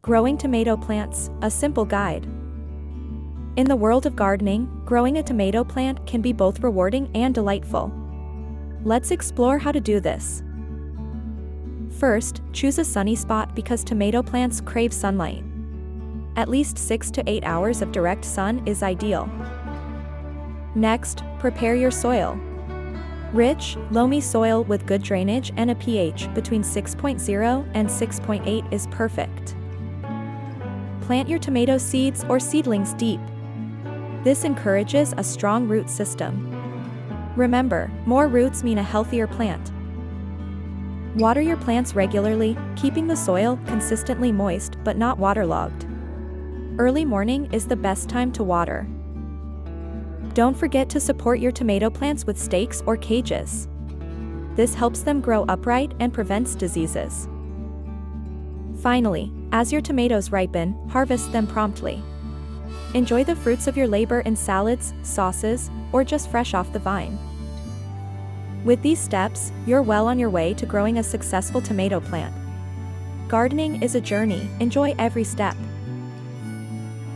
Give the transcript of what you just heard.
Growing tomato plants, a simple guide. In the world of gardening, growing a tomato plant can be both rewarding and delightful. Let's explore how to do this. First, choose a sunny spot because tomato plants crave sunlight. At least 6 to 8 hours of direct sun is ideal. Next, prepare your soil. Rich, loamy soil with good drainage and a pH between 6.0 and 6.8 is perfect. Plant your tomato seeds or seedlings deep. This encourages a strong root system. Remember, more roots mean a healthier plant. Water your plants regularly, keeping the soil consistently moist but not waterlogged. Early morning is the best time to water. Don't forget to support your tomato plants with stakes or cages. This helps them grow upright and prevents diseases. Finally, as your tomatoes ripen, harvest them promptly. Enjoy the fruits of your labor in salads, sauces, or just fresh off the vine. With these steps, you're well on your way to growing a successful tomato plant. Gardening is a journey, enjoy every step.